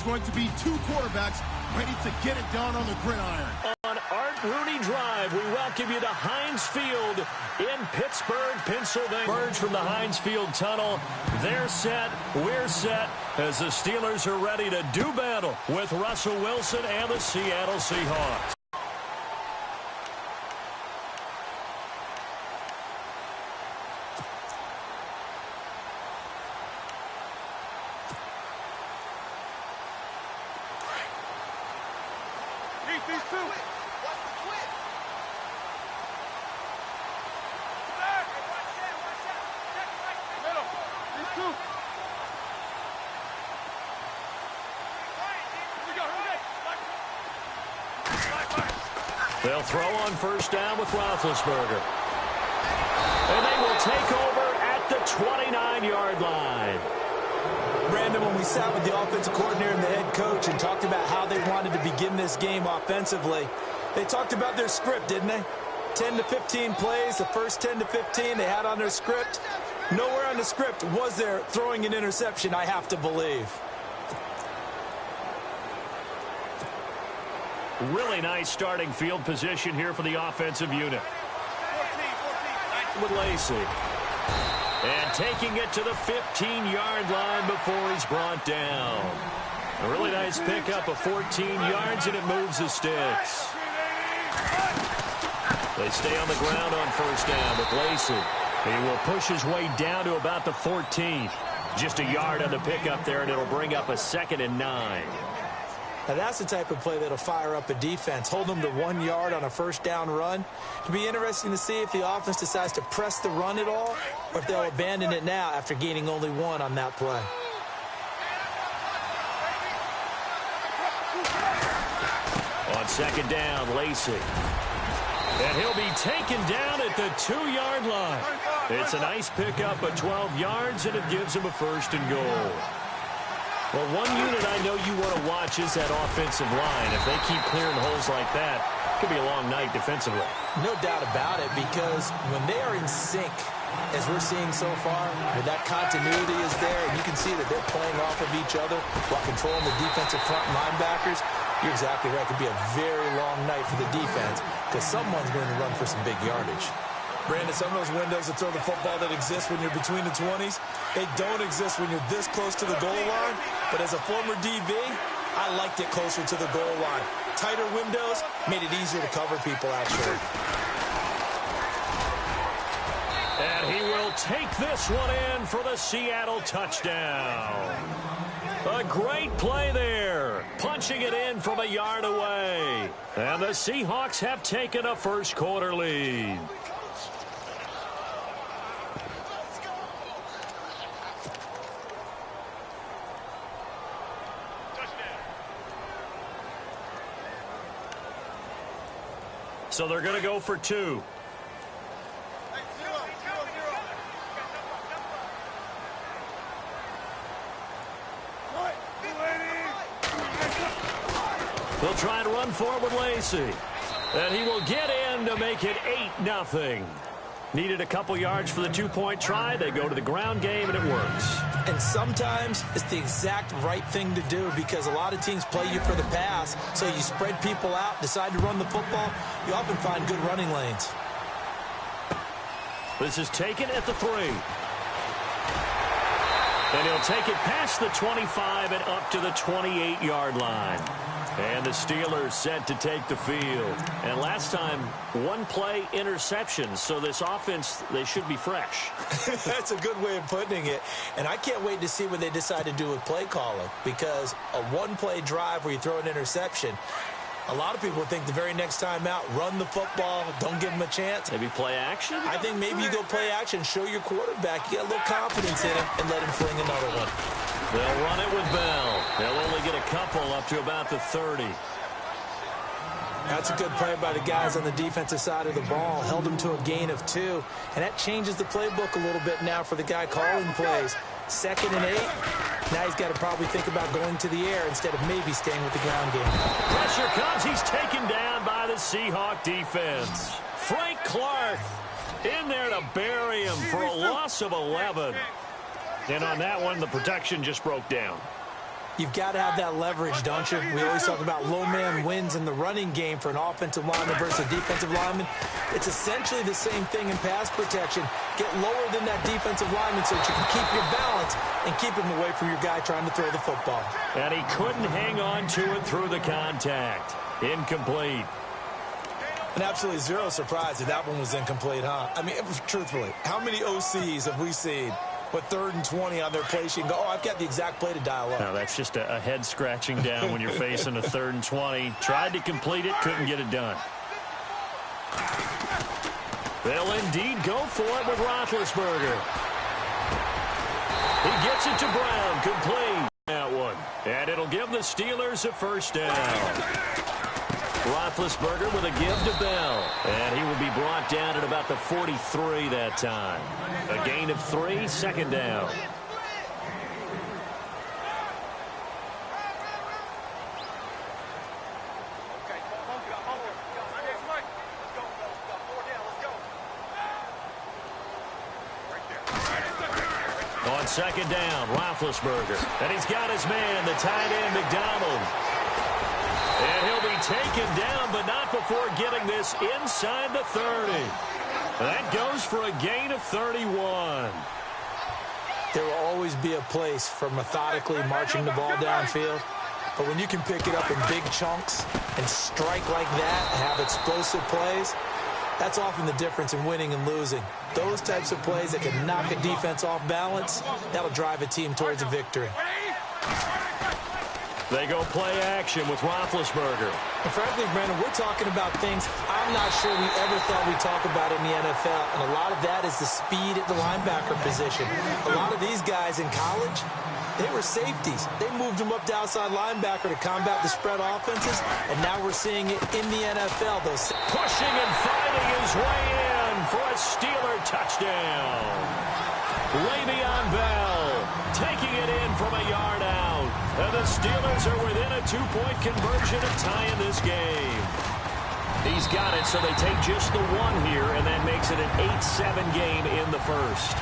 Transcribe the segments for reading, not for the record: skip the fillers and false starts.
going to be two quarterbacks ready to get it done on the gridiron. On Art Rooney Drive, we welcome you to Heinz Field in Pittsburgh, Pennsylvania. Emerge from the Heinz Field tunnel. They're set, we're set, as the Steelers are ready to do battle with Russell Wilson and the Seattle Seahawks. They'll throw on first down with Roethlisberger. And they will take over at the 29-yard line. Brandon, when we sat with the offensive coordinator and the head coach and talked about how they wanted to begin this game offensively, they talked about their script, didn't they? 10 to 15 plays, the first 10 to 15 they had on their script. Nowhere on the script was there throwing an interception, I have to believe. Really nice starting field position here for the offensive unit. With Lacey. And taking it to the 15-yard line before he's brought down. A really nice pickup of 14 yards, and it moves the sticks. They stay on the ground on first down with Lacey. He will push his way down to about the 14. Just a yard on the pickup there, and it'll bring up a 2nd and 9. Now that's the type of play that'll fire up a defense. Hold them to 1 yard on a first down run. It'll be interesting to see if the offense decides to press the run at all, or if they'll abandon it now after gaining only 1 on that play. On 2nd down, Lacey. And he'll be taken down at the 2-yard line. It's a nice pickup of 12 yards, and it gives him a 1st and goal. Well, one unit I know you want to watch is that offensive line. If they keep clearing holes like that, it could be a long night defensively. No doubt about it, because when they are in sync, as we're seeing so far, when that continuity is there, and you can see that they're playing off of each other while controlling the defensive front linebackers, you're exactly right. It could be a very long night for the defense because someone's going to run for some big yardage. Brandon, some of those windows to throw the football that exist when you're between the 20s, they don't exist when you're this close to the goal line. But as a former DB, I liked it closer to the goal line. Tighter windows made it easier to cover people, actually. And he will take this one in for the Seattle touchdown. A great play there. Punching it in from a yard away. And the Seahawks have taken a first quarter lead. So they're going to go for 2. They'll try to run forward with Lacey. And he will get in to make it 8-0. Needed a couple yards for the 2-point try. They go to the ground game, and it works. And sometimes it's the exact right thing to do because a lot of teams play you for the pass. So you spread people out, decide to run the football. You often find good running lanes. This is taken at the 3. And he'll take it past the 25 and up to the 28-yard line. And the Steelers set to take the field. And last time, 1-play interception. So this offense, they should be fresh. That's a good way of putting it. And I can't wait to see what they decide to do with play calling. Because a 1-play drive where you throw an interception, a lot of people think the very next time out, run the football, don't give them a chance. Maybe play action? I think maybe you go play action, show your quarterback, you get a little confidence in him, and let him fling another one. They'll run it with Bell. They'll only get a couple up to about the 30. That's a good play by the guys on the defensive side of the ball. Held them to a gain of 2. And that changes the playbook a little bit now for the guy calling plays. 2nd and 8. Now he's got to probably think about going to the air instead of maybe staying with the ground game. Pressure comes. He's taken down by the Seahawk defense. Frank Clark in there to bury him for a loss of 11. And on that one, the protection just broke down. You've got to have that leverage, don't you? We always talk about low man wins in the running game for an offensive lineman versus a defensive lineman. It's essentially the same thing in pass protection. Get lower than that defensive lineman so that you can keep your balance and keep him away from your guy trying to throw the football. And he couldn't hang on to it through the contact. Incomplete. And absolutely zero surprise that one was incomplete, huh? I mean, truthfully, how many OCs have we seen with 3rd and 20 on their play sheet and go, oh, I've got the exact play to dial up? No, that's just a head scratching down when you're facing a 3rd and 20. Tried to complete it, couldn't get it done. They'll indeed go for it with Roethlisberger. He gets it to Brown, complete that one. And it'll give the Steelers a first down. Roethlisberger with a give to Bell. And he will be brought down at about the 43 that time. A gain of 3, 2nd down. On 2nd down, Roethlisberger. And he's got his man, the tight end, McDonald. And he'll be taken down, but not before getting this inside the 30. That goes for a gain of 31. There will always be a place for methodically marching the ball downfield. But when you can pick it up in big chunks and strike like that and have explosive plays, that's often the difference in winning and losing. Those types of plays that can knock a defense off balance, that'll drive a team towards a victory. They go play action with Roethlisberger. And frankly, Brandon, we're talking about things I'm not sure we ever thought we'd talk about in the NFL. And a lot of that is the speed at the linebacker position. A lot of these guys in college, they were safeties. They moved them up to outside linebacker to combat the spread offenses. And now we're seeing it in the NFL. Those pushing and fighting his way in for a Steeler touchdown. Le'Veon Bell taking it in from a yard out. And the Steelers are within a 2-point conversion of tying this game. He's got it, so they take just the 1 here, and that makes it an 8-7 game in the first.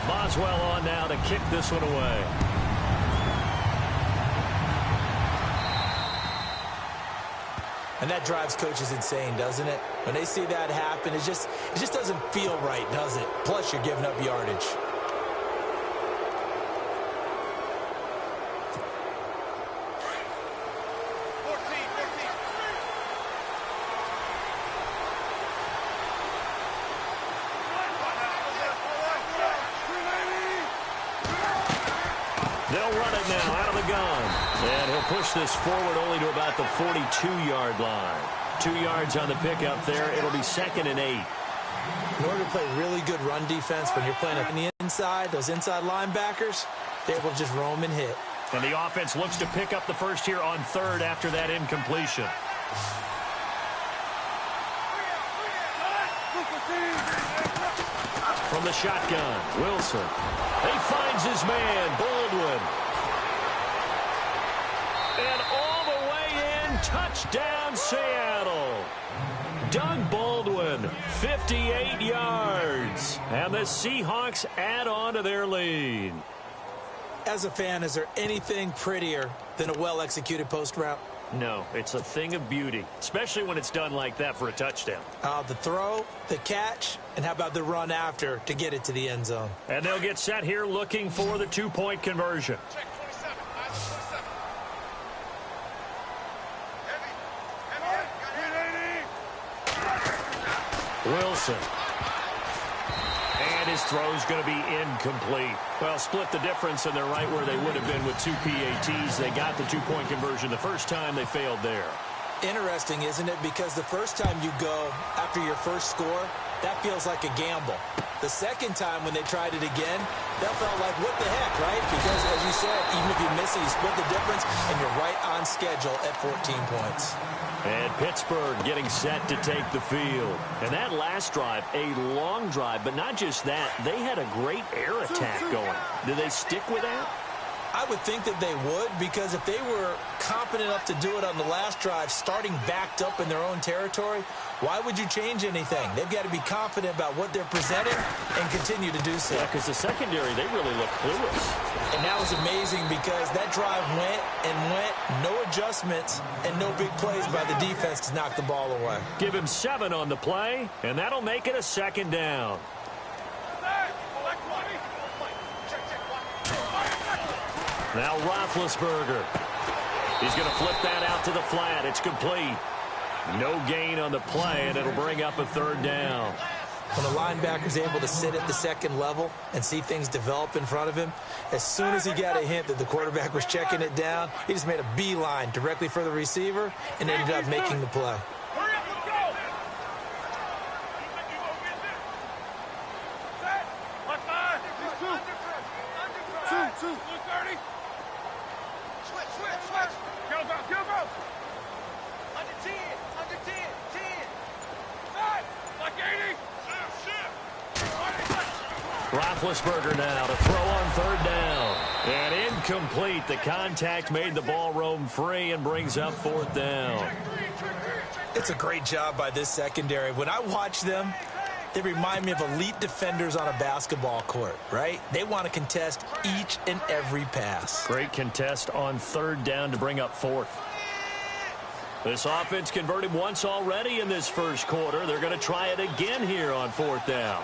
Boswell on now to kick this one away. And that drives coaches insane, doesn't it? When they see that happen, it just doesn't feel right, does it? Plus, you're giving up yardage. They'll run it now out of the gun. And he'll push this forward only to about the 42-yard line. 2 yards on the pickup there. It'll be 2nd and 8. In order to play really good run defense, when you're playing on the inside, those inside linebackers, they're able to just roam and hit. And the offense looks to pick up the first here on 3rd after that incompletion. From the shotgun, Wilson. He finds his man, Baldwin. And all the way in, touchdown Seattle. Doug Baldwin, 58 yards. And the Seahawks add on to their lead. As a fan, is there anything prettier than a well-executed post route? No, it's a thing of beauty, especially when it's done like that for a touchdown. The throw, the catch, and how about the run after to get it to the end zone? And they'll get set here looking for the 2-point conversion. Wilson. And his throw's going to be incomplete. Well, split the difference, and they're right where they would have been with 2 PATs. They got the 2-point conversion the first time. They failed there. Interesting, isn't it? Because the first time you go after your first score, that feels like a gamble. The second time when they tried it again, that felt like, what the heck, right? Because, as you said, even if you miss it, you split the difference, and you're right on schedule at 14 points. And Pittsburgh getting set to take the field. And that last drive, a long drive, but not just that. They had a great air attack going. Do they stick with that? I would think that they would, because if they were competent enough to do it on the last drive, starting backed up in their own territory, why would you change anything? They've got to be confident about what they're presenting and continue to do so. Yeah, because the secondary, they really look clueless. And that was amazing because that drive went and went, no adjustments and no big plays by the defense to knock the ball away. Give him 7 on the play, and that'll make it a 2nd down. Now Roethlisberger. He's going to flip that out to the flat. It's complete. No gain on the play, and it'll bring up a 3rd down. When the linebacker's able to sit at the 2nd level and see things develop in front of him, as soon as he got a hint that the quarterback was checking it down, he just made a beeline directly for the receiver and ended up making the play. Roethlisberger now to throw on 3rd down. And incomplete. The contact made the ball roam free and brings up 4th down. It's a great job by this secondary. When I watch them, they remind me of elite defenders on a basketball court, right? They want to contest each and every pass. Great contest on 3rd down to bring up 4th. This offense converted once already in this first quarter. They're going to try it again here on 4th down.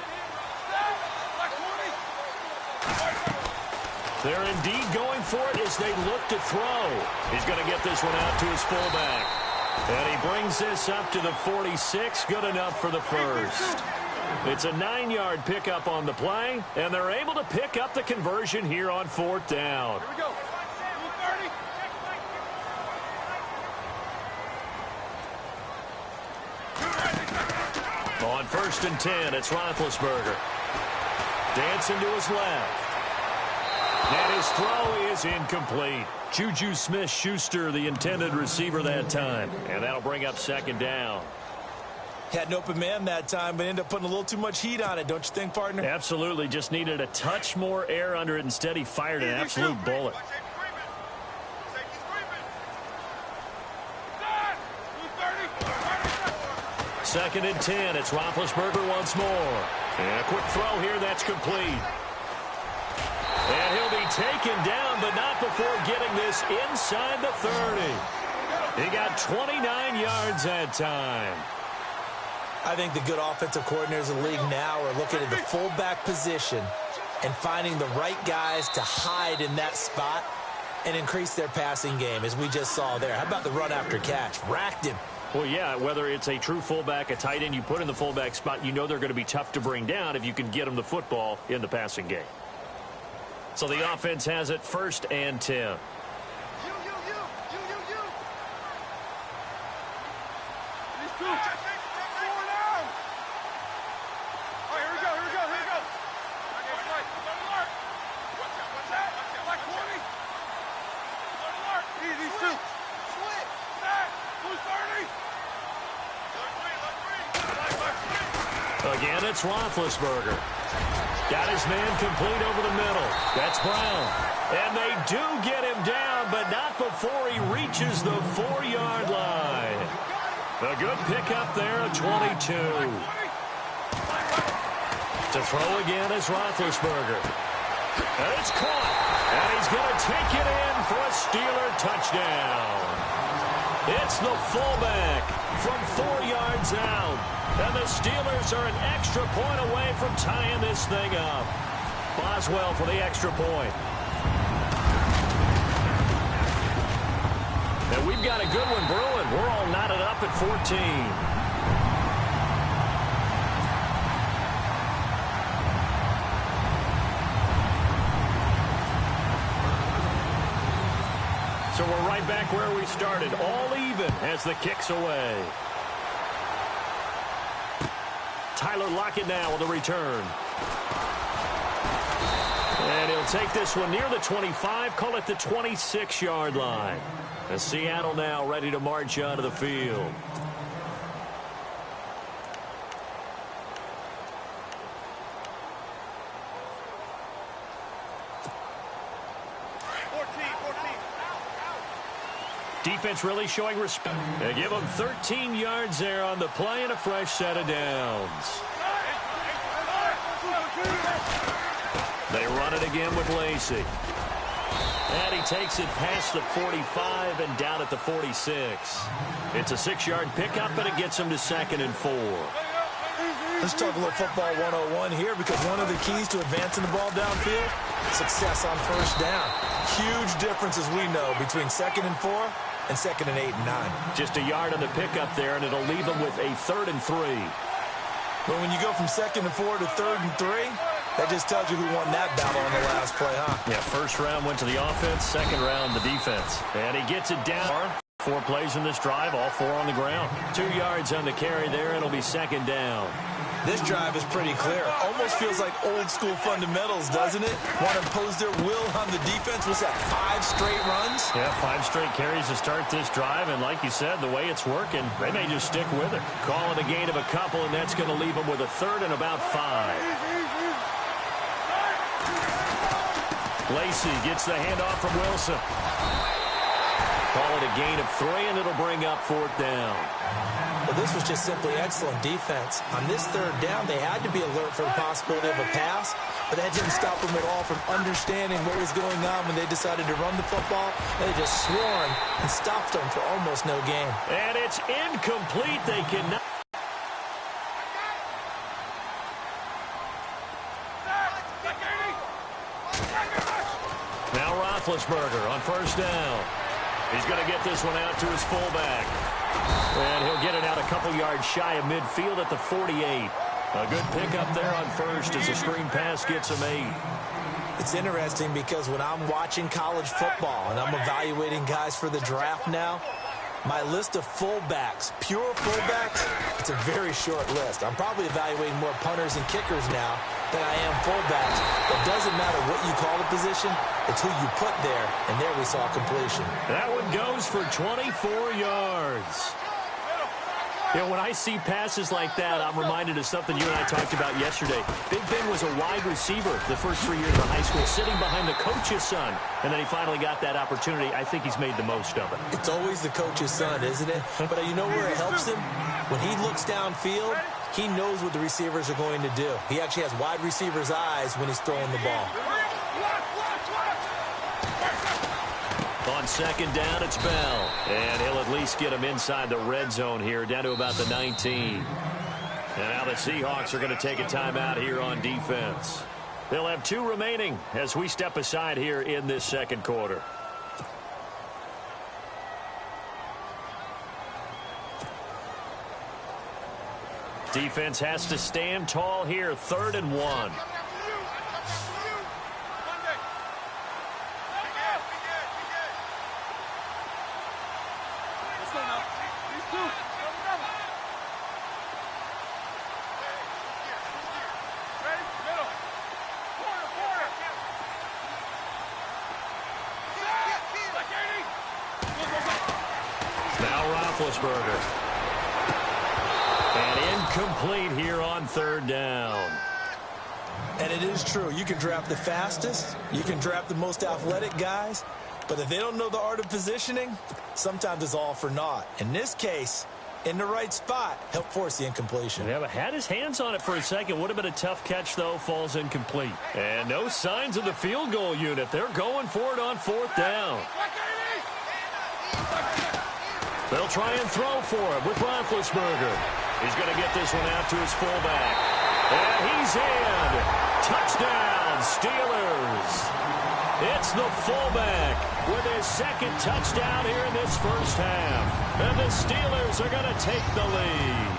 They're indeed going for it as they look to throw. He's going to get this one out to his fullback. And he brings this up to the 46. Good enough for the first. It's a 9-yard pickup on the play, and they're able to pick up the conversion here on 4th down. Here we go. 30. On 1st and 10, it's Roethlisberger. Dancing to his left. And his throw is incomplete. Juju Smith-Schuster, the intended receiver that time. And that'll bring up 2nd down. Had an open man that time, but ended up putting a little too much heat on it, don't you think, partner? Absolutely. Just needed a touch more air under it. Instead, he fired an absolute bullet. 2nd and 10. It's Roethlisberger once more. And a quick throw here. That's complete. And he'll be taken down, but not before getting this inside the 30. He got 29 yards that time. I think the good offensive coordinators in the league now are looking at the fullback position and finding the right guys to hide in that spot and increase their passing game, as we just saw there. How about the run after catch? Racked him. Well, yeah, whether it's a true fullback, a tight end you put in the fullback spot, you know they're going to be tough to bring down if you can get them the football in the passing game. So the offense has it 1st and 10. Again, it's Roethlisberger. Got his man complete over the middle. That's Brown. And they do get him down, but not before he reaches the 4-yard line. A good pickup there at 22. To throw again is Roethlisberger. And it's caught. And he's going to take it in for a Steeler touchdown. It's the fullback from 4 yards out. And the Steelers are an extra point away from tying this thing up. Boswell for the extra point. And we've got a good one brewing. We're all knotted up at 14. So we're right back where we started, all even as the kick's away. Tyler Lockett now with a return. And he'll take this one near the 25, call it the 26-yard line. And Seattle now ready to march onto the field. Defense really showing respect. They give them 13 yards there on the play and a fresh set of downs. They run it again with Lacey. And he takes it past the 45 and down at the 46. It's a 6-yard pickup, and it gets him to 2nd and 4. Let's talk a little football 101 here, because one of the keys to advancing the ball downfield, success on first down. Huge difference, as we know, between 2nd and 4 and 2nd and 8 and 9. Just a yard on the pickup there, and it'll leave them with a 3rd and 3. But when you go from 2nd and 4 to 3rd and 3, that just tells you who won that battle on the last play, huh? Yeah, first round went to the offense, second round the defense. And he gets it down. 4 plays in this drive, all 4 on the ground. 2 yards on the carry there, it'll be 2nd down. This drive is pretty clear. Almost feels like old-school fundamentals, doesn't it? Want to impose their will on the defense. Was that 5 straight runs? Yeah, 5 straight carries to start this drive, and like you said, the way it's working, they may just stick with it. Call it a gain of a couple, and that's going to leave them with a 3rd and about 5. Lacey gets the handoff from Wilson. Call it a gain of 3, and it'll bring up 4th down. Well, this was just simply excellent defense. On this 3rd down, they had to be alert for the possibility of a pass, but that didn't stop them at all from understanding what was going on when they decided to run the football. They just swarmed and stopped them for almost no gain. And it's incomplete. They cannot. Now Roethlisberger on first down. He's going to get this one out to his fullback. And he'll get it out a couple yards shy of midfield at the 48. A good pickup there on first as the screen pass gets him 8. It's interesting because when I'm watching college football and I'm evaluating guys for the draft now, my list of fullbacks, pure fullbacks, it's a very short list. I'm probably evaluating more punters and kickers now than I am fullbacks. It doesn't matter what you call the position, it's who you put there, and there we saw completion. That one goes for 24 yards. You know, when I see passes like that, I'm reminded of something you and I talked about yesterday. Big Ben was a wide receiver the first 3 years of high school, sitting behind the coach's son, and then he finally got that opportunity. I think he's made the most of it. It's always the coach's son, isn't it? But you know where it helps him? When he looks downfield, he knows what the receivers are going to do. He actually has wide receivers' eyes when he's throwing the ball. On second down, it's Bell. And he'll at least get him inside the red zone here, down to about the 19. And now the Seahawks are going to take a timeout here on defense. They'll have 2 remaining as we step aside here in this second quarter. Defense has to stand tall here, 3rd and 1. Roethlisberger. And incomplete here on 3rd down. And it is true. You can draft the fastest. You can draft the most athletic guys. But if they don't know the art of positioning, sometimes it's all for naught. In this case, in the right spot, help force the incompletion. Yeah, but had his hands on it for a second. Would have been a tough catch, though. Falls incomplete. And no signs of the field goal unit. They're going for it on 4th down. They'll try and throw for him with Roethlisberger. He's going to get this one out to his fullback. And he's in. Touchdown, Steelers. It's the fullback with his 2nd touchdown here in this first half. And the Steelers are going to take the lead.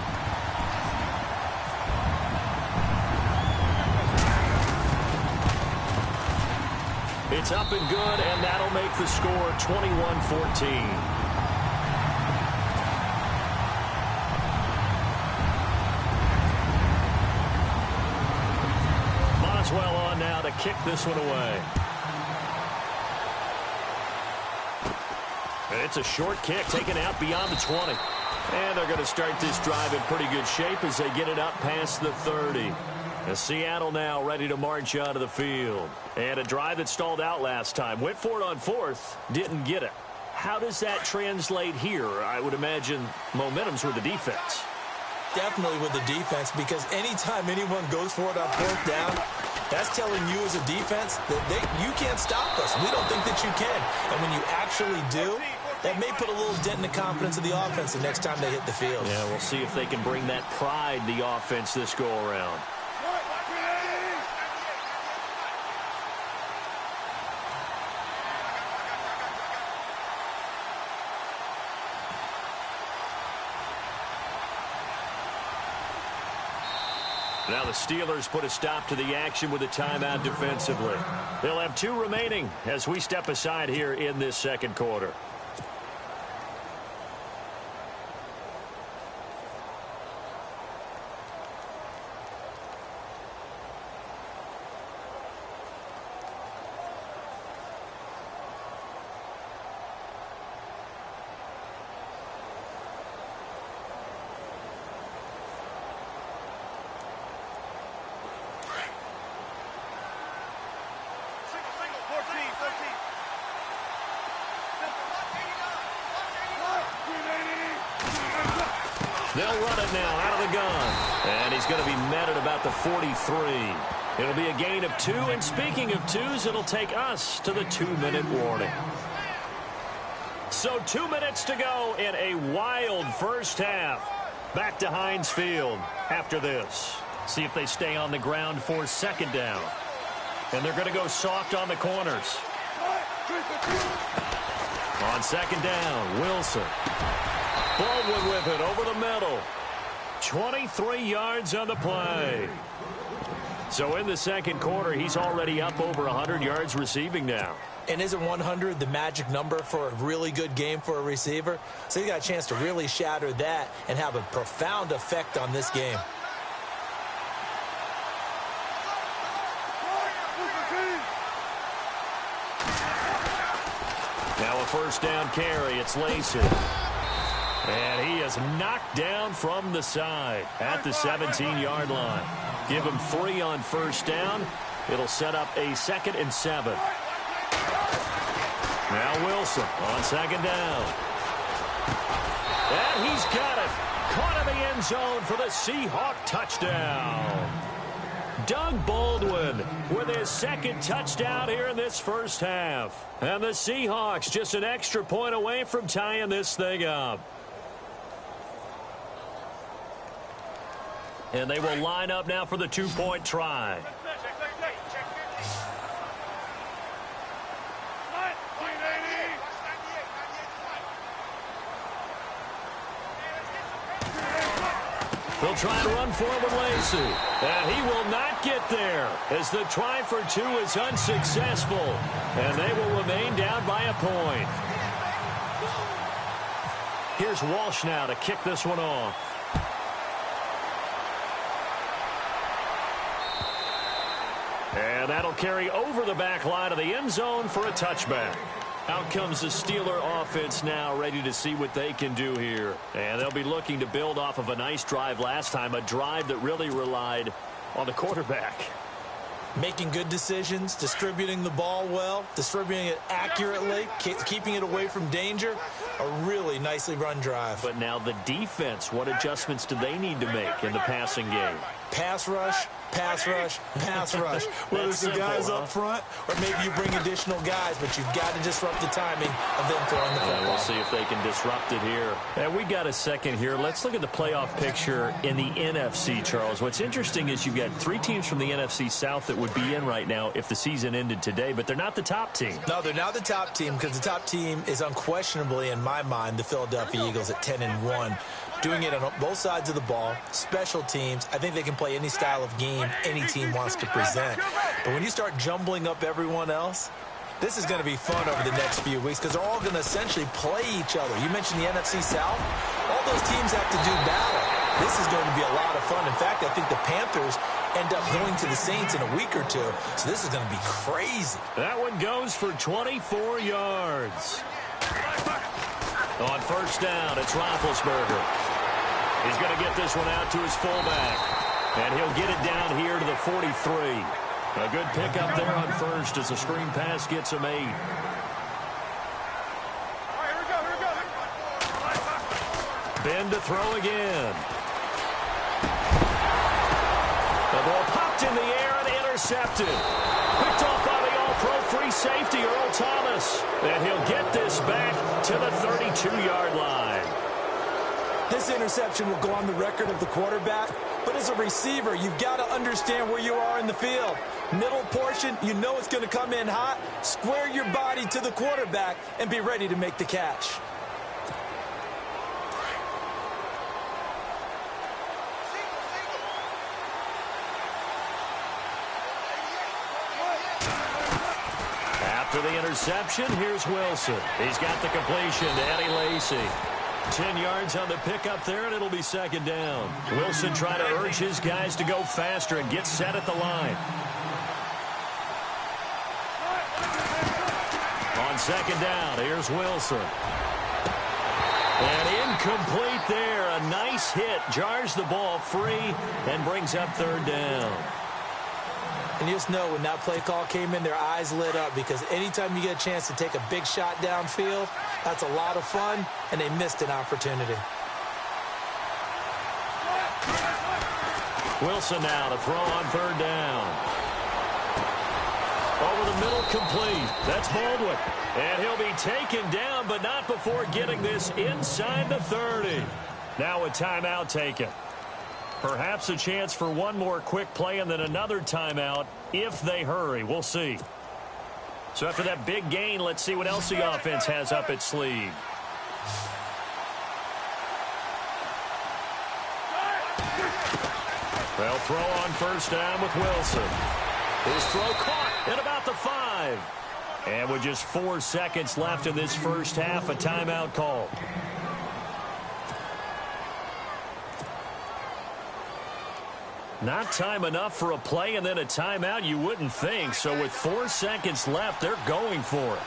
It's up and good, and that'll make the score 21-14. Well on now to kick this one away. And it's a short kick taken out beyond the 20. And they're going to start this drive in pretty good shape as they get it up past the 30. And Seattle now ready to march out of the field. And a drive that stalled out last time. Went for it on fourth, didn't get it. How does that translate here? I would imagine momentum's with the defense. Definitely with the defense, because anytime anyone goes for it on fourth down, that's telling you as a defense that you can't stop us. We don't think that you can. And when you actually do, that may put a little dent in the confidence of the offense the next time they hit the field. Yeah, we'll see if they can bring that pride to the offense this go-around. Now the Steelers put a stop to the action with a timeout defensively. They'll have 2 remaining as we step aside here in this second quarter. They'll run it now out of the gun. And he's going to be met at about the 43. It'll be a gain of 2. And speaking of 2s, it'll take us to the 2-minute warning. So 2 minutes to go in a wild first half. Back to Heinz Field after this. See if they stay on the ground for second down. And they're going to go soft on the corners. On second down, Wilson. Baldwin with it over the middle. 23 yards on the play. So in the second quarter, he's already up over 100 yards receiving now. And isn't 100 the magic number for a really good game for a receiver? So he got a chance to really shatter that and have a profound effect on this game. Now a first down carry. It's Lacey. And he is knocked down from the side at the 17-yard line. Give him 3 on first down. It'll set up a 2nd and 7. Now Wilson on second down. And he's got it. Caught in the end zone for the Seahawk touchdown. Doug Baldwin with his 2nd touchdown here in this first half. And the Seahawks just an extra point away from tying this thing up. And they will line up now for the 2-point try. They'll try to run forward with Lacey. And he will not get there as the try for 2 is unsuccessful. And they will remain down by a point. Here's Walsh now to kick this one off. And that'll carry over the back line of the end zone for a touchback. Out comes the Steeler offense now, ready to see what they can do here. And they'll be looking to build off of a nice drive last time, a drive that really relied on the quarterback. Making good decisions, distributing the ball well, distributing it accurately, keeping it away from danger. A really nicely run drive. But now the defense, what adjustments do they need to make in the passing game? Pass rush, pass rush, pass rush. Whether it's the guys up front or maybe you bring additional guys, but you've got to disrupt the timing of them throwing the football. We'll see if they can disrupt it here. And we got a second here. Let's look at the playoff picture in the NFC, Charles. What's interesting is you've got 3 teams from the NFC South that would be in right now if the season ended today, but they're not the top team. No, they're not the top team because the top team is unquestionably, in my mind, the Philadelphia Eagles at 10-1. Doing it on both sides of the ball, special teams. I think they can play any style of game any team wants to present. But when you start jumbling up everyone else, this is going to be fun over the next few weeks because they're all going to essentially play each other. You mentioned the NFC South. All those teams have to do battle. This is going to be a lot of fun. In fact, I think the Panthers end up going to the Saints in a week or 2. So this is going to be crazy. That one goes for 24 yards. On first down, it's Roethlisberger. He's going to get this one out to his fullback. And he'll get it down here to the 43. A good pickup there on first as the screen pass gets him 8. Ben to throw again. The ball popped in the air and intercepted. Picked off by the all-pro free safety, Earl Thomas. And he'll get this back to the 32-yard line. This interception will go on the record of the quarterback, but as a receiver, you've got to understand where you are in the field. Middle portion, you know it's going to come in hot. Square your body to the quarterback and be ready to make the catch. After the interception, here's Wilson. He's got the completion to Eddie Lacy. 10 yards on the pickup there, and it'll be second down. Wilson trying to urge his guys to go faster and get set at the line. On second down, here's Wilson. And incomplete there. A nice hit. Jars the ball free and brings up third down. And you just know when that play call came in, their eyes lit up because anytime you get a chance to take a big shot downfield, that's a lot of fun, and they missed an opportunity. Wilson now to throw on third down. Over the middle, complete. That's Baldwin. And he'll be taken down, but not before getting this inside the 30. Now a timeout taken. Perhaps a chance for one more quick play and then another timeout if they hurry. We'll see. So after that big gain, let's see what else the offense has up its sleeve. They'll throw on first down with Wilson. His throw caught at about the 5. And with just 4 seconds left in this first half, a timeout call. Not time enough for a play and then a timeout, you wouldn't think. So with 4 seconds left, they're going for it.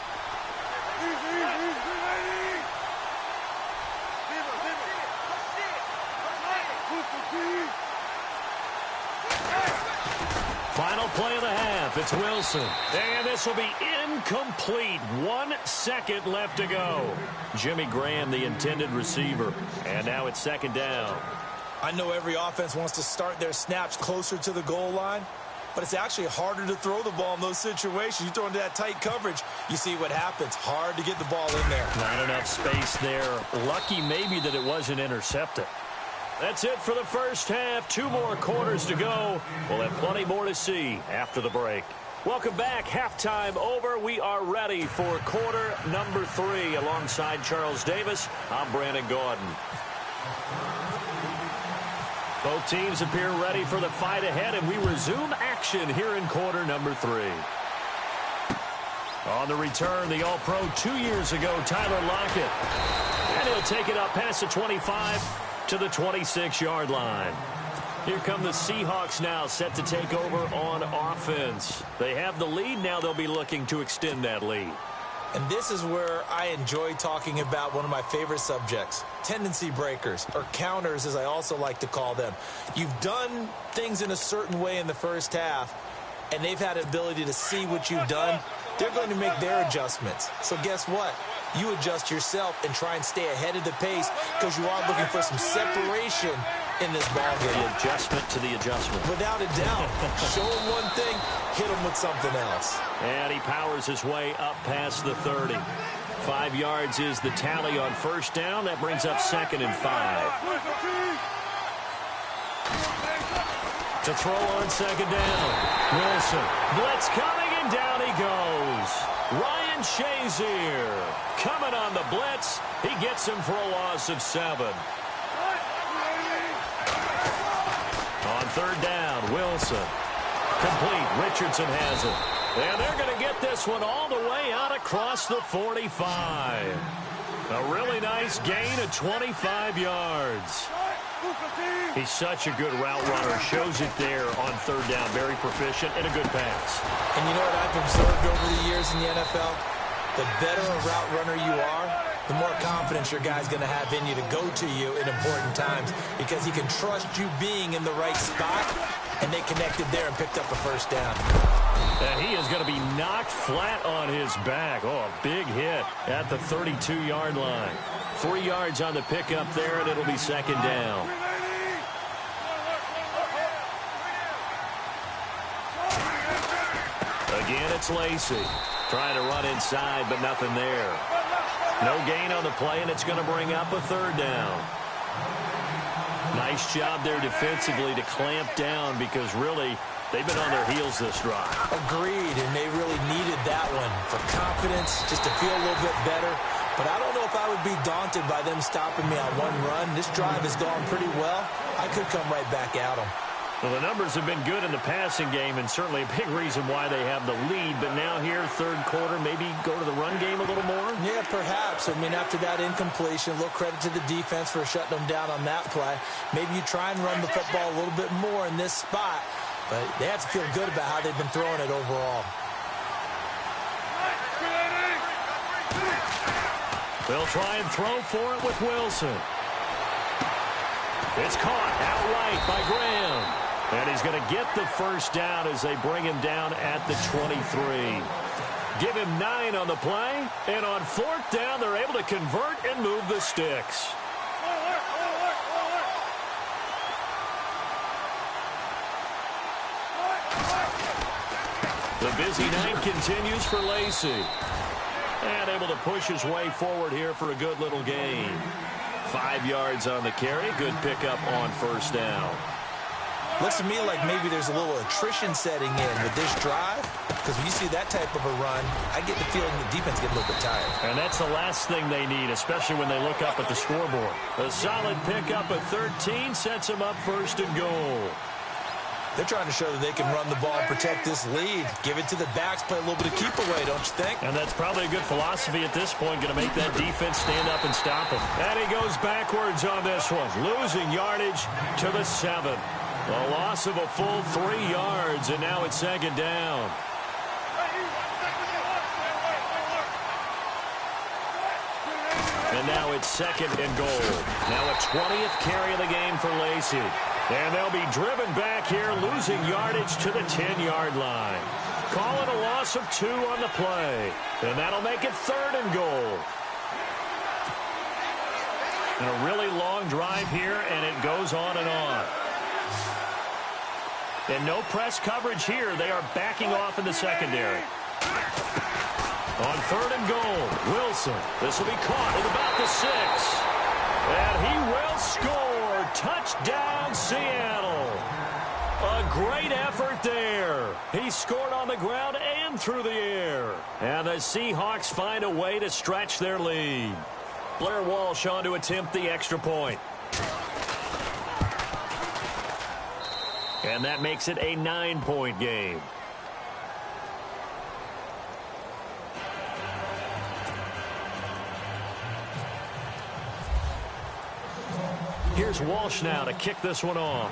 Final play of the half. It's Wilson. And this will be incomplete. 1 second left to go. Jimmy Graham, the intended receiver. And now it's second down. I know every offense wants to start their snaps closer to the goal line, but it's actually harder to throw the ball in those situations. You throw into that tight coverage, you see what happens. Hard to get the ball in there. Not enough space there. Lucky maybe that it wasn't intercepted. That's it for the first half. 2 more quarters to go. We'll have plenty more to see after the break. Welcome back. Halftime over. We are ready for quarter number 3. Alongside Charles Davis, I'm Brandon Gordon. Both teams appear ready for the fight ahead, and we resume action here in quarter number 3. On the return, the All-Pro 2 years ago, Tyler Lockett. And he'll take it up past the 25 to the 26-yard line. Here come the Seahawks now, set to take over on offense. They have the lead. Now they'll be looking to extend that lead. And this is where I enjoy talking about one of my favorite subjects, tendency breakers, or counters as I also like to call them. You've done things in a certain way in the first half, and they've had an ability to see what you've done. They're going to make their adjustments. So guess what? You adjust yourself and try and stay ahead of the pace because you are looking for some separation in this ball game. The adjustment to the adjustment. Without a doubt. Show him one thing, hit him with something else. And he powers his way up past the 30. 5 yards is the tally on first down. That brings up second and 5. To throw on second down. Wilson. Blitz coming, and down he goes. Ryan Shazier coming on the blitz. He gets him for a loss of 7. On third down, Wilson. Complete. Richardson has it. And they're going to get this one all the way out across the 45. A really nice gain of 25 yards. He's such a good route runner. Shows it there on third down. Very proficient and a good pass. And you know what I've observed over the years in the NFL? The better a route runner you are, the more confidence your guy's going to have in you to go to you in important times because he can trust you being in the right spot, and they connected there and picked up a first down. And he is going to be knocked flat on his back. Oh, a big hit at the 32-yard line. 3 yards on the pickup there, and it'll be second down. Again, it's Lacy. Trying to run inside, but nothing there. No gain on the play, and it's going to bring up a third down. Nice job there defensively to clamp down because really they've been on their heels this drive. Agreed, and they really needed that one for confidence, just to feel a little bit better. But I don't know if I would be daunted by them stopping me on one run. This drive has gone pretty well. I could come right back at them. Well, the numbers have been good in the passing game, and certainly a big reason why they have the lead. But now here, third quarter, maybe go to the run game a little more? Yeah, perhaps. I mean, after that incompletion, a little credit to the defense for shutting them down on that play. Maybe you try and run the football a little bit more in this spot. But they have to feel good about how they've been throwing it overall. They'll try and throw for it with Wilson. It's caught outright by Graham. And he's going to get the first down as they bring him down at the 23. Give him 9 on the play. And on fourth down, they're able to convert and move the sticks. The busy night continues for Lacy. And able to push his way forward here for a good little gain. 5 yards on the carry. Good pickup on first down. Looks to me like maybe there's a little attrition setting in with this drive. Because when you see that type of a run, I get the feeling the defense gets a little bit tired. And that's the last thing they need, especially when they look up at the scoreboard. A solid pickup at 13 sets them up first and goal. They're trying to show that they can run the ball, protect this lead. Give it to the backs, play a little bit of keep away, don't you think? And that's probably a good philosophy at this point, going to make that defense stand up and stop him. And he goes backwards on this one, losing yardage to the 7. A loss of a full 3 yards, and now it's second down. And now it's second and goal. Now a 20th carry of the game for Lacy. And they'll be driven back here, losing yardage to the 10-yard line. Call it a loss of 2 on the play. And that'll make it third and goal. And a really long drive here, and it goes on and on. And no press coverage here. They are backing off in the secondary. On third and goal, Wilson. This will be caught at about the 6. And he will score. Touchdown, Seattle. A great effort there. He scored on the ground and through the air. And the Seahawks find a way to stretch their lead. Blair Walsh on to attempt the extra point. And that makes it a 9-point game. Here's Walsh now to kick this one off.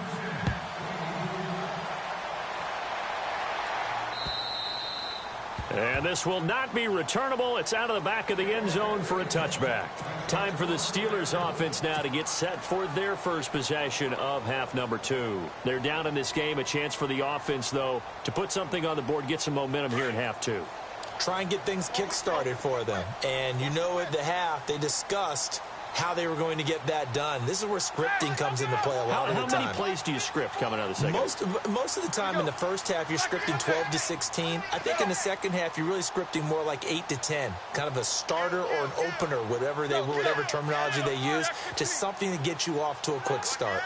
And this will not be returnable. It's out of the back of the end zone for a touchback. Time for the Steelers offense now to get set for their first possession of half number 2. They're down in this game. A chance for the offense, though, to put something on the board, get some momentum here in half 2. Try and get things kick-started for them. And you know at the half, they discussed how they were going to get that done. This is where scripting comes into play a lot of the time. How many plays do you script coming out of the second half? Most of the time in the first half, you're scripting 12 to 16. I think in the second half, you're really scripting more like 8 to 10. Kind of a starter or an opener, whatever terminology they use. Just something to get you off to a quick start.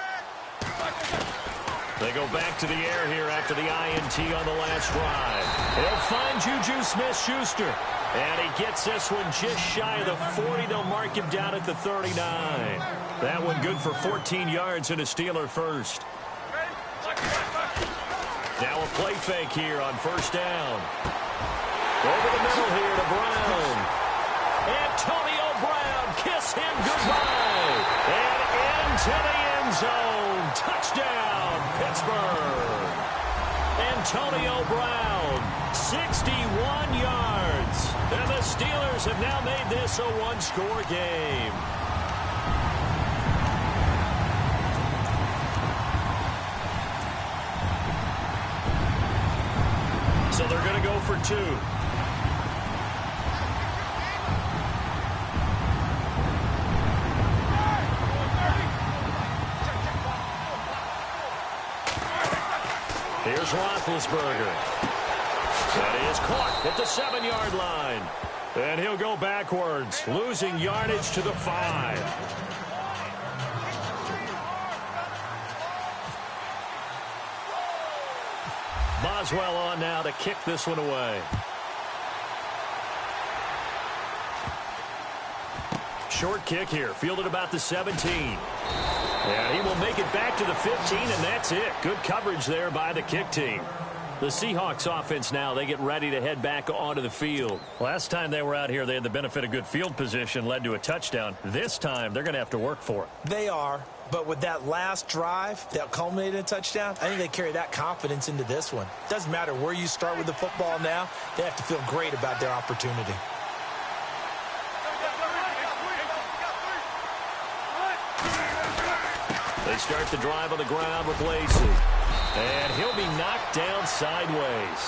They go back to the air here after the INT on the last drive. He'll find Juju Smith-Schuster. And he gets this one just shy of the 40. They'll mark him down at the 39. That one good for 14 yards and a Steeler first. Now a play fake here on first down. Over the middle here to Brown. Antonio Brown, kiss him goodbye. And into the end zone. Touchdown, Pittsburgh. Antonio Brown, 61 yards. And the Steelers have now made this a one-score game. So they're going to go for two. Here's Roethlisberger. That is caught at the 7-yard line. And he'll go backwards, losing yardage to the 5. Boswell on now to kick this one away. Short kick here, fielded about the 17. And he will make it back to the 15, and that's it. Good coverage there by the kick team. The Seahawks offense now, they get ready to head back onto the field. Last time they were out here, they had the benefit of good field position, led to a touchdown. This time, they're going to have to work for it. They are, but with that last drive that culminated in a touchdown, I think they carry that confidence into this one. Doesn't matter where you start with the football now, they have to feel great about their opportunity. They start the drive on the ground with Lacey. And he'll be knocked down sideways.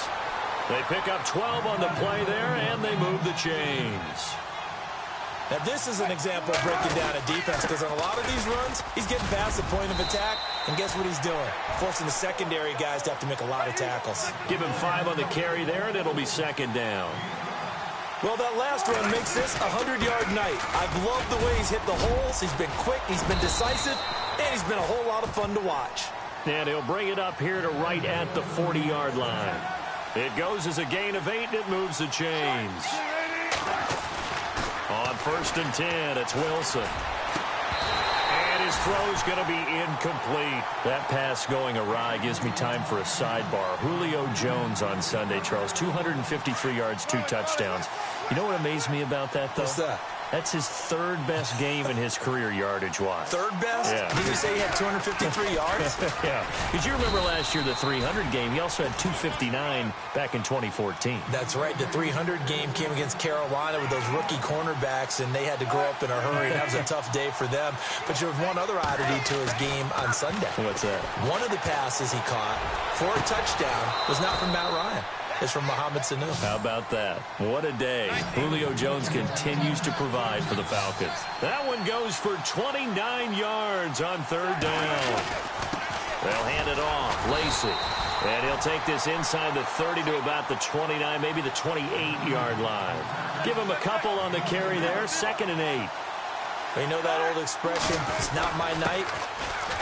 They pick up 12 on the play there, and they move the chains. Now, this is an example of breaking down a defense, because on a lot of these runs, he's getting past the point of attack, and guess what he's doing? Forcing the secondary guys to have to make a lot of tackles. Give him 5 on the carry there, and it'll be second down. Well, that last run makes this a 100-yard night. I've loved the way he's hit the holes. He's been quick, he's been decisive, and he's been a whole lot of fun to watch. And he'll bring it up here to right at the 40-yard line. It goes as a gain of 8, and it moves the chains. On 1st and 10, it's Wilson. And his throw's going to be incomplete. That pass going awry gives me time for a sidebar. Julio Jones on Sunday, Charles, 253 yards, 2 touchdowns. You know what amazed me about that, though? What's that? That's his 3rd best game in his career yardage-wise. 3rd best? Yeah. Did you say he had 253 yards? Yeah. Because you remember last year the 300 game. He also had 259 back in 2014. That's right. The 300 game came against Carolina with those rookie cornerbacks, and they had to grow up in a hurry. That was a tough day for them. But there was one other oddity to his game on Sunday. What's that? One of the passes he caught for a touchdown was not from Matt Ryan. It's from Mohamed Sanu. How about that? What a day. Julio Jones continues to provide for the Falcons. That one goes for 29 yards on 3rd down. They'll hand it off. Lacey. And he'll take this inside the 30 to about the 29, maybe the 28-yard line. Give him a couple on the carry there. 2nd and 8. You know that old expression, it's not my night?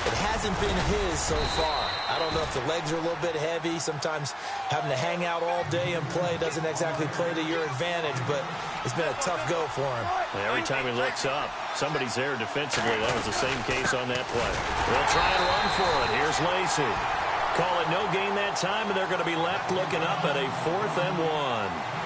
It hasn't been his so far. I don't know if the legs are a little bit heavy. Sometimes having to hang out all day and play doesn't exactly play to your advantage, but it's been a tough go for him. Every time he looks up, somebody's there defensively. That was the same case on that play. They'll try and run for it. Here's Lacey. Call it no gain that time, and they're going to be left looking up at a 4th and 1.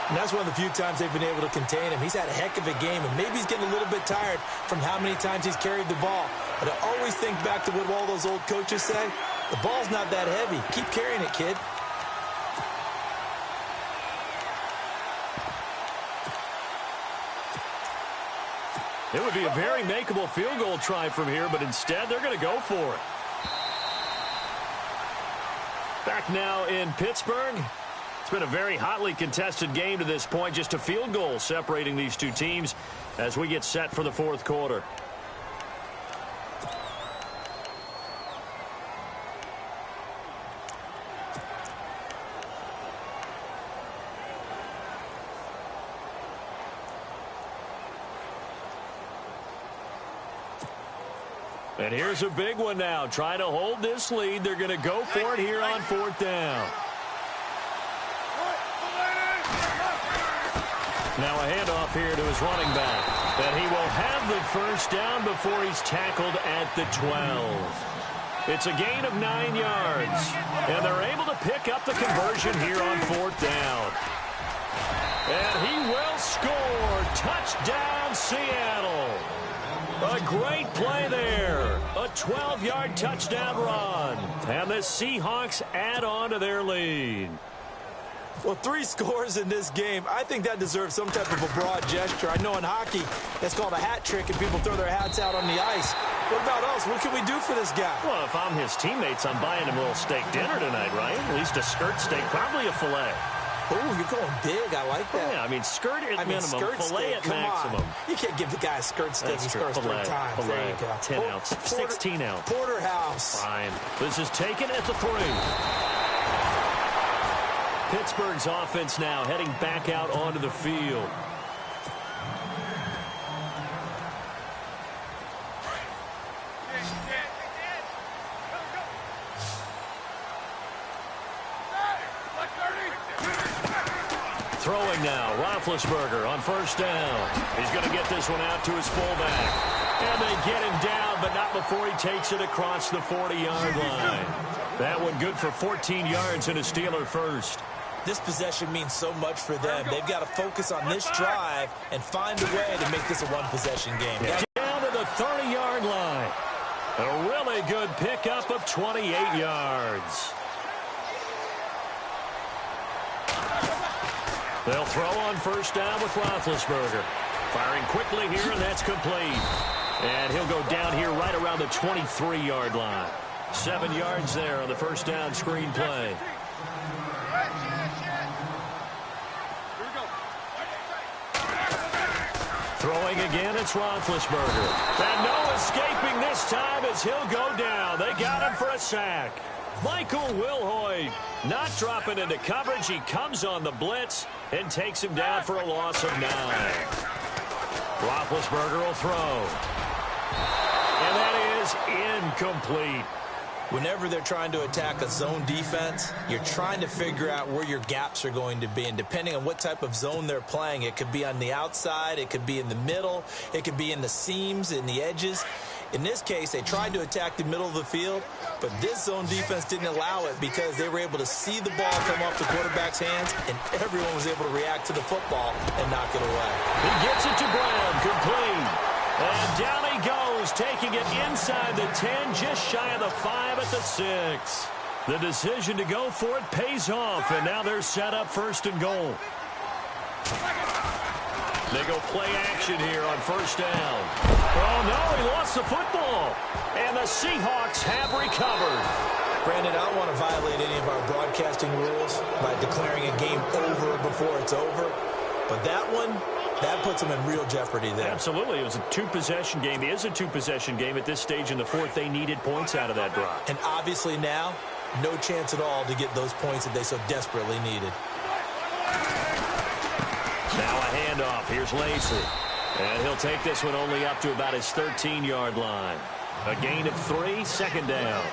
And that's one of the few times they've been able to contain him. He's had a heck of a game, and maybe he's getting a little bit tired from how many times he's carried the ball. But I always think back to what all those old coaches say. The ball's not that heavy. Keep carrying it, kid. It would be a very makeable field goal try from here, but instead they're going to go for it. Back now in Pittsburgh. It's been a very hotly contested game to this point. Just a field goal separating these two teams as we get set for the 4th quarter. And here's a big one now. Trying to hold this lead. They're going to go for it here on 4th down. Now a handoff here to his running back. And he will have the 1st down before he's tackled at the 12. It's a gain of 9 yards. And they're able to pick up the conversion here on 4th down. And he will score. Touchdown, Seattle. A great play there. A 12-yard touchdown run. And the Seahawks add on to their lead. Well, 3 scores in this game. I think that deserves some type of a broad gesture. I know in hockey, that's called a hat trick, and people throw their hats out on the ice. What about us? What can we do for this guy? Well, if I'm his teammates, I'm buying him a little steak dinner tonight, right? At least a skirt steak, probably a filet. Oh, you're going big. I like that. Yeah, I mean, skirt at minimum, skirt filet steak, at maximum. You can't give the guy a skirt steak. He scores 3 times. Filet, there you go. 10 ounce, 16 ounce. Porterhouse. Fine. This is taken at the 3. Pittsburgh's offense now heading back out onto the field. Throwing now, Roethlisberger on first down. He's going to get this one out to his fullback. And they get him down, but not before he takes it across the 40-yard line. That one good for 14 yards and a Steeler first. This possession means so much for them. They've got to focus on this drive and find a way to make this a one-possession game. Yeah. Down to the 30-yard line. A really good pickup of 28 yards. They'll throw on first down with Roethlisberger. Firing quickly here, and that's complete. And he'll go down here right around the 23-yard line. 7 yards there on the first down screen play. Throwing again, it's Roethlisberger. And no escaping this time as he'll go down. They got him for a sack. Michael Wilhoit not dropping into coverage. He comes on the blitz and takes him down for a loss of 9. Roethlisberger will throw. And that is incomplete. Whenever they're trying to attack a zone defense, you're trying to figure out where your gaps are going to be. And depending on what type of zone they're playing, it could be on the outside, it could be in the middle, it could be in the seams, in the edges. In this case, they tried to attack the middle of the field, but this zone defense didn't allow it because they were able to see the ball come off the quarterback's hands, and everyone was able to react to the football and knock it away. He gets it to Brown, complete. And down he goes, taking it inside the 10, just shy of the 5 at the 6. The decision to go for it pays off, and now they're set up first and goal. They go play action here on first down. Oh, no, he lost the football. And the Seahawks have recovered. Brandon, I don't want to violate any of our broadcasting rules by declaring a game over before it's over. But that one, that puts them in real jeopardy there. Absolutely. It was a 2-possession game. It is a 2-possession game at this stage in the 4th. They needed points out of that drive. And obviously now, no chance at all to get those points that they so desperately needed. Now a handoff. Here's Lacey. And he'll take this one only up to about his 13-yard line. A gain of 3, second down.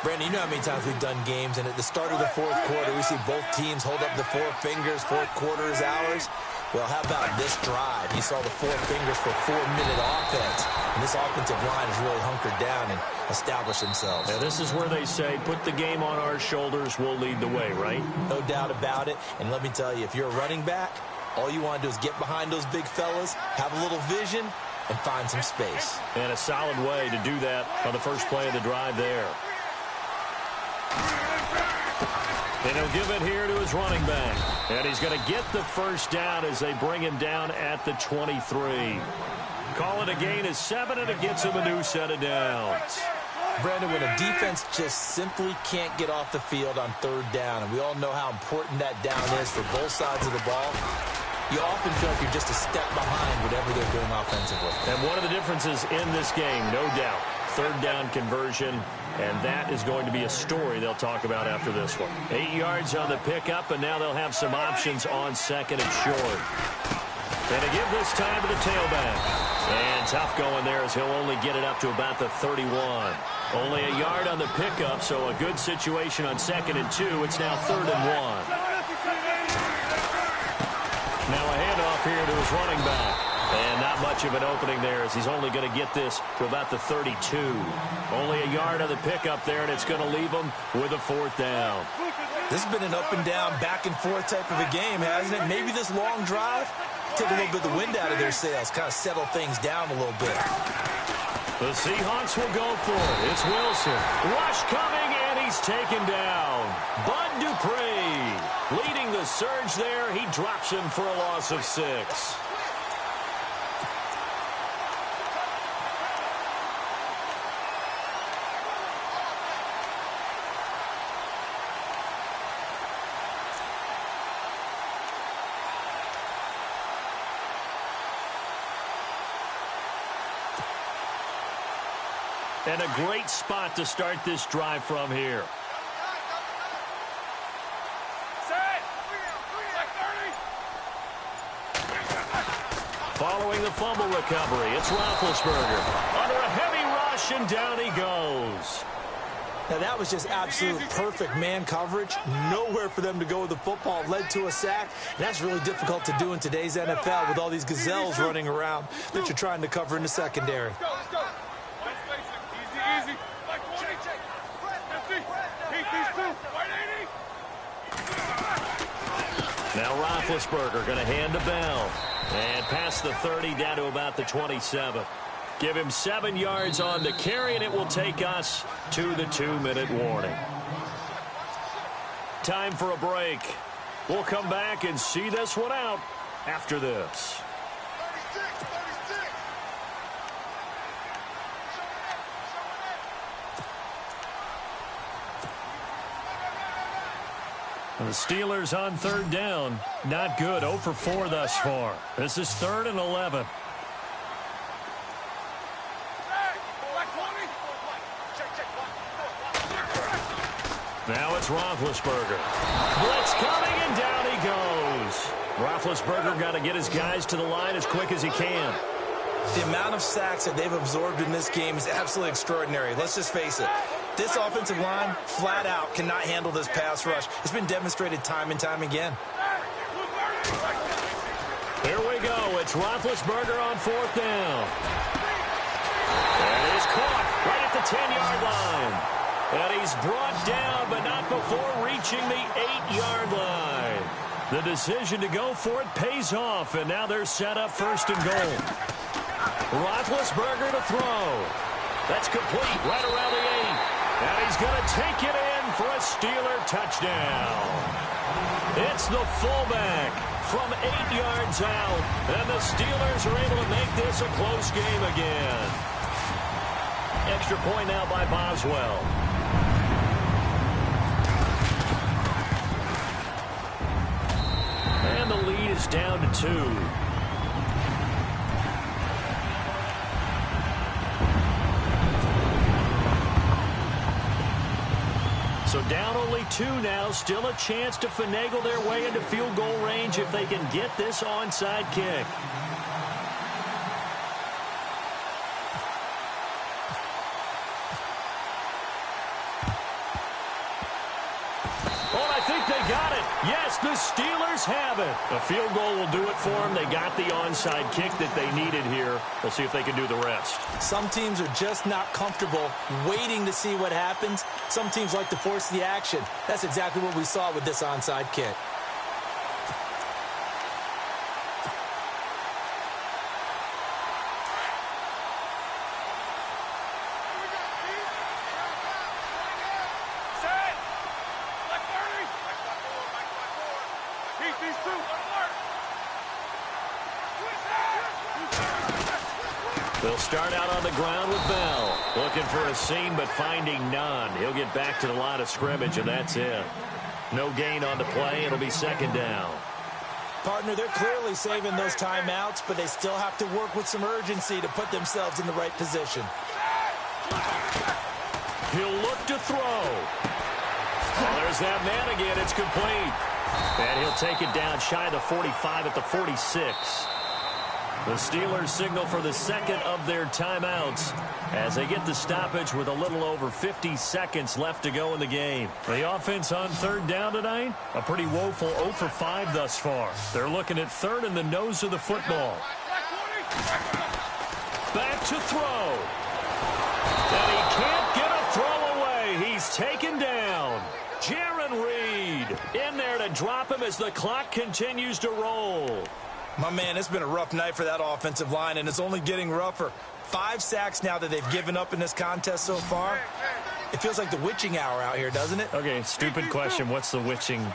Brandon, you know how many times we've done games, and at the start of the 4th quarter, we see both teams hold up the 4 fingers, 4th quarter is ours. Well, how about this drive? You saw the 4 fingers for 4-minute offense, and this offensive line has really hunkered down and established themselves. Now, this is where they say, put the game on our shoulders, we'll lead the way, right? No doubt about it, and let me tell you, if you're a running back, all you want to do is get behind those big fellas, have a little vision, and find some space. And a solid way to do that on the first play of the drive there. And he'll give it here to his running back. And he's going to get the first down as they bring him down at the 23. Call it a gain of 7, and it gets him a new set of downs. Brandon, when a defense just simply can't get off the field on 3rd down, and we all know how important that down is for both sides of the ball, you often feel like you're just a step behind whatever they're doing offensively. And one of the differences in this game, no doubt, 3rd down conversion, and that is going to be a story they'll talk about after this one. 8 yards on the pickup, and now they'll have some options on 2nd and short. And they give this time to the tailback. And tough going there as he'll only get it up to about the 31. Only a yard on the pickup, so a good situation on 2nd and 2. It's now 3rd and 1. Now a handoff here to his running back. And not much of an opening there as he's only going to get this to about the 32. Only a yard on the pickup there, and it's going to leave him with a 4th down. This has been an up and down, back and forth type of a game, hasn't it? Maybe this long drive, take a little bit of the wind out of their sails, kind of settle things down a little bit. The Seahawks will go for it. It's Wilson. Rush coming, and he's taken down. Bud Dupree. Leading the surge there, he drops him for a loss of 6. And a great spot to start this drive from here. Following the fumble recovery, it's Roethlisberger. Under a heavy rush, and down he goes. Now, that was just absolute perfect man coverage. Nowhere for them to go with the football. Led to a sack. And that's really difficult to do in today's NFL with all these gazelles running around that you're trying to cover in the secondary. Now Roethlisberger going to hand to Bell. And past the 30 down to about the 27. Give him 7 yards on the carry, and it will take us to the 2-minute warning. Time for a break. We'll come back and see this one out after this. The Steelers on 3rd down. Not good. 0 for 4 thus far. This is 3rd and 11. Now it's Roethlisberger. Blitz coming, and down he goes. Roethlisberger got to get his guys to the line as quick as he can. The amount of sacks that they've absorbed in this game is absolutely extraordinary. Let's just face it. This offensive line, flat out, cannot handle this pass rush. It's been demonstrated time and time again. Here we go. It's Roethlisberger on 4th down. And he's caught right at the 10-yard line. And he's brought down, but not before reaching the 8-yard line. The decision to go for it pays off, and now they're set up 1st and goal. Roethlisberger to throw. That's complete right around the 8. And he's going to take it in for a Steeler touchdown. It's the fullback from 8 yards out. And the Steelers are able to make this a close game again. Extra point now by Boswell. And the lead is down to 2. So down only 2 now. Still a chance to finagle their way into field goal range if they can get this onside kick. Oh, I think they got it. Yes, the Steelers have it. A field goal will do it for them. They got the onside kick that they needed here. We'll see if they can do the rest. Some teams are just not comfortable waiting to see what happens. Some teams like to force the action. That's exactly what we saw with this onside kick. They'll start out on the ground with Bell. Looking for a seam, but finding none. He'll get back to the line of scrimmage, and that's it. No gain on the play. It'll be 2nd down. Partner, they're clearly saving those timeouts, but they still have to work with some urgency to put themselves in the right position. He'll look to throw. Oh, there's that man again. It's complete. And he'll take it down shy of the 45 at the 46. The Steelers signal for the 2nd of their timeouts as they get the stoppage with a little over 50 seconds left to go in the game. The offense on 3rd down tonight, a pretty woeful 0 for 5 thus far. They're looking at 3rd in the nose of the football. Back to throw. And he can't get a throw away. He's taken down. Jaron Reed in there to drop him as the clock continues to roll. My man, it's been a rough night for that offensive line, and it's only getting rougher. 5 sacks now that they've given up in this contest so far. It feels like the witching hour out here, doesn't it? Okay, stupid question. What's the witching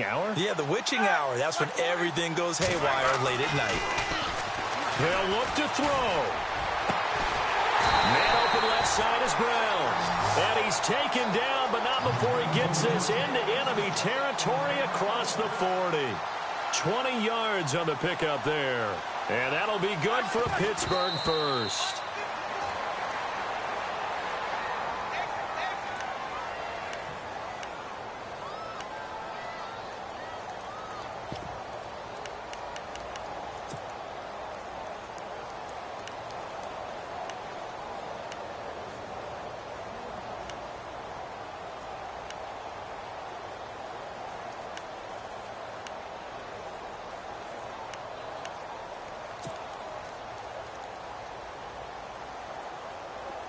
hour? Yeah, the witching hour. That's when everything goes haywire late at night. They'll look to throw. Man open left side is Brown. And he's taken down, but not before he gets this into enemy territory across the 40. 20 yards on the pickup there. And that'll be good for a Pittsburgh first.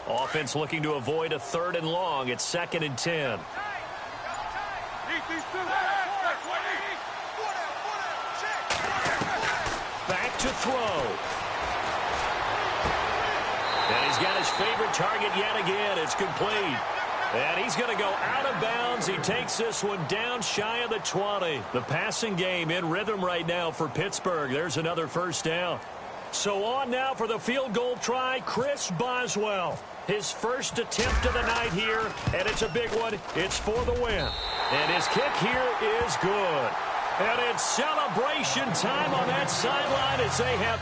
Offense looking to avoid a 3rd and long. It's 2nd and 10. Back to throw. And he's got his favorite target yet again. It's complete. And he's going to go out of bounds. He takes this one down shy of the 20. The passing game in rhythm right now for Pittsburgh. There's another first down. So on now for the field goal try, Chris Boswell. His first attempt of the night here, and it's a big one. It's for the win. And his kick here is good. And it's celebration time on that sideline as they have